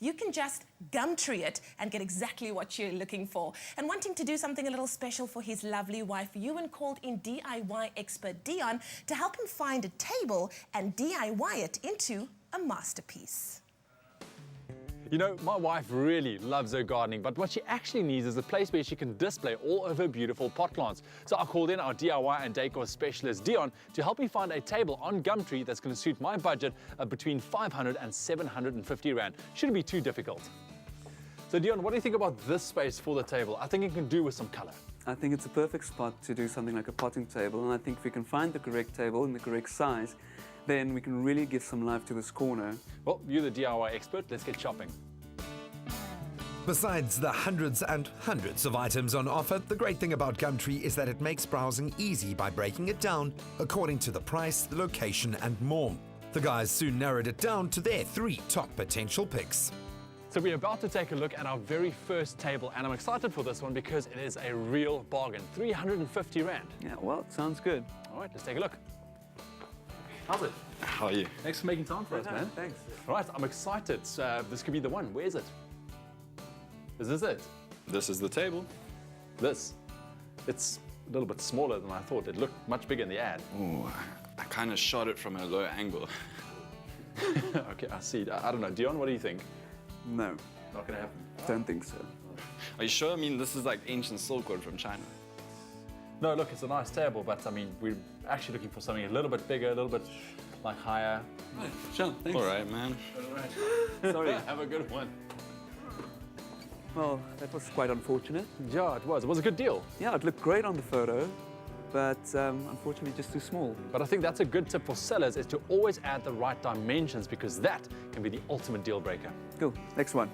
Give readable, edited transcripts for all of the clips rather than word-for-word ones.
you can just Gumtree it and get exactly what you're looking for. And wanting to do something a little special for his lovely wife, Ewan called in DIY expert Deon to help him find a table and DIY it into a masterpiece. You know, my wife really loves her gardening, but what she actually needs is a place where she can display all of her beautiful pot plants. So I called in our DIY and decor specialist, Deon, to help me find a table on Gumtree that's going to suit my budget of between 500 and 750 Rand. Shouldn't be too difficult. So Deon, what do you think about this space for the table? I think it can do with some color. I think it's a perfect spot to do something like a potting table, and I think if we can find the correct table in the correct size, then we can really give some life to this corner. Well, you're the DIY expert, let's get shopping. Besides the hundreds and hundreds of items on offer, the great thing about Gumtree is that it makes browsing easy by breaking it down according to the price, the location and more. The guys soon narrowed it down to their 3 top potential picks. So we're about to take a look at our very first table, and I'm excited for this one because it is a real bargain, 350 Rand. Yeah, well, it sounds good. All right, let's take a look. How's it? How are you? Thanks for making time for us, man. Thanks. All right, I'm excited. This could be the one. Where is it? Is this it? This is the table. This? It's a little bit smaller than I thought. It looked much bigger in the ad. Oh, I kind of shot it from a low angle. Okay, I see. I don't know. Deon, what do you think? No, Not gonna happen. don't think so. Are you sure? I mean, this is like ancient silkwood from China. No, look, it's a nice table, but I mean, we're actually looking for something a little bit bigger, a little bit like higher. Sure, thanks. All right, man. Sorry. Have a good one. Well, that was quite unfortunate. Yeah, it was. It was a good deal. Yeah, it looked great on the photo, but unfortunately just too small. But I think that's a good tip for sellers, is to always add the right dimensions, because that can be the ultimate deal breaker. Cool, next one.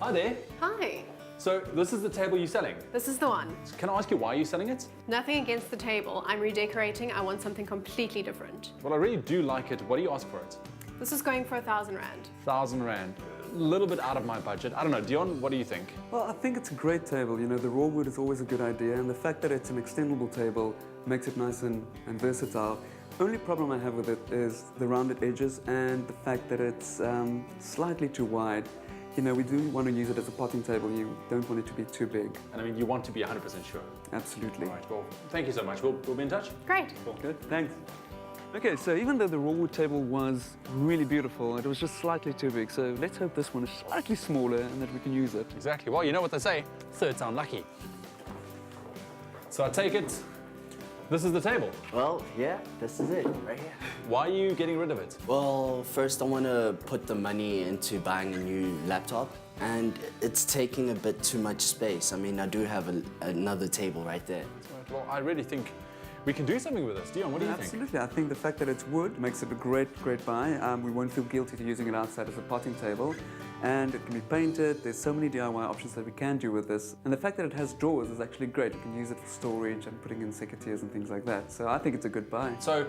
Hi there. Hi, So this is the table you're selling. this is the one. Can I ask you why you're selling it? Nothing against the table. I'm redecorating. I want something completely different. Well, I really do like it. What do you ask for it? This is going for 1,000 Rand. 1,000 Rand. A little bit out of my budget. I don't know. Dion, what do you think? Well, I think it's a great table. You know, the raw wood is always a good idea, and the fact that it's an extendable table makes it nice and versatile. Only problem I have with it is the rounded edges and the fact that it's slightly too wide. You know, we do want to use it as a potting table. You don't want it to be too big. And I mean, you want to be 100% sure. Absolutely. All right, well, thank you so much. We'll be in touch. Great. Good, thanks. Okay, so even though the raw wood table was really beautiful, it was just slightly too big. So let's hope this one is slightly smaller and that we can use it. Exactly. Well, you know what they say, third time lucky. So I take it, this is the table. Well, yeah, this is it, right here. Why are you getting rid of it? Well, first I want to put the money into buying a new laptop, and it's taking a bit too much space. I mean, I do have another table right there. Right, well, I really think we can do something with this. Dion, what do you think? Absolutely. I think the fact that it's wood makes it a great buy. We won't feel guilty to using it outside as a potting table. And it can be painted. There's so many DIY options that we can do with this. And the fact that it has drawers is actually great. You can use it for storage and putting in secateurs and things like that. So I think it's a good buy. So,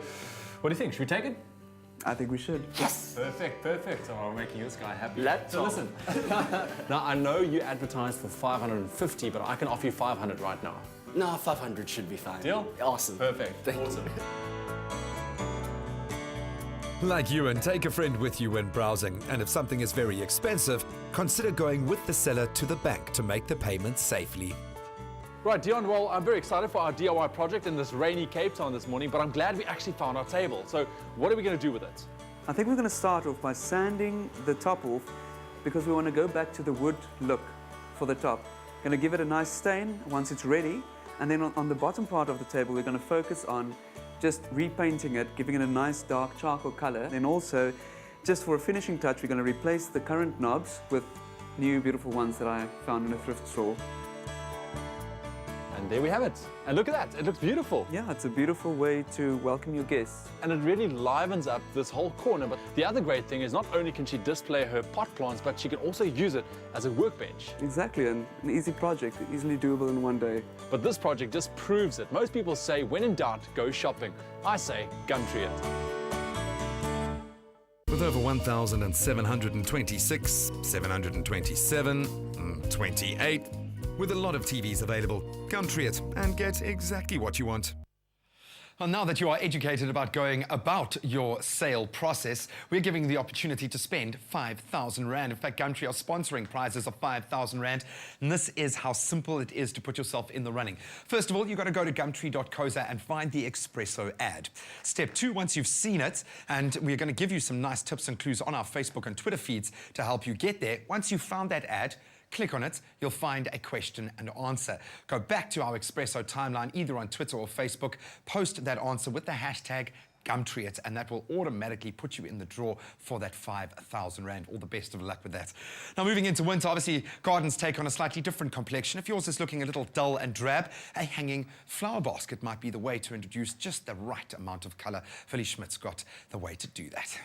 what do you think? Should we take it? I think we should. Yes! Perfect, perfect. Oh, we're making this guy happy. Laptop. So listen, now I know you advertised for 550, but I can offer you 500 right now. No, 500 should be fine. Deal? Awesome. Perfect. Thank you. Awesome. Like Ewan, take a friend with you when browsing, and if something is very expensive, consider going with the seller to the bank to make the payment safely. Right, Dion, well, I'm very excited for our DIY project in this rainy Cape Town this morning, but I'm glad we actually found our table. So what are we going to do with it? I think we're going to start off by sanding the top off because we want to go back to the wood look for the top. Going to give it a nice stain once it's ready, and then on the bottom part of the table we're going to focus on just repainting it, giving it a nice dark charcoal color. And also, just for a finishing touch, we're going to replace the current knobs with new beautiful ones that I found in a thrift store. And there we have it. And look at that, it looks beautiful. Yeah, it's a beautiful way to welcome your guests. And it really livens up this whole corner. But the other great thing is not only can she display her pot plants, but she can also use it as a workbench. Exactly, and an easy project, easily doable in one day. But this project just proves it. Most people say, when in doubt, go shopping. I say, Gumtree it. With over 1,726, 727, 28, with a lot of TVs available, Gumtree it and get exactly what you want. Well, now that you are educated about going about your sale process, we're giving you the opportunity to spend 5,000 Rand. In fact, Gumtree are sponsoring prizes of 5,000 Rand, and this is how simple it is to put yourself in the running. First of all, you've got to go to gumtree.co.za and find the Espresso ad. Step 2, once you've seen it, and we're going to give you some nice tips and clues on our Facebook and Twitter feeds to help you get there. Once you've found that ad, click on it, you'll find a question and answer. Go back to our Espresso timeline, either on Twitter or Facebook, post that answer with the hashtag GumtreeIt, and that will automatically put you in the draw for that 5,000 Rand. All the best of luck with that. Now, moving into winter, obviously, gardens take on a slightly different complexion. If yours is looking a little dull and drab, a hanging flower basket might be the way to introduce just the right amount of colour. Philly Schmidt's got the way to do that.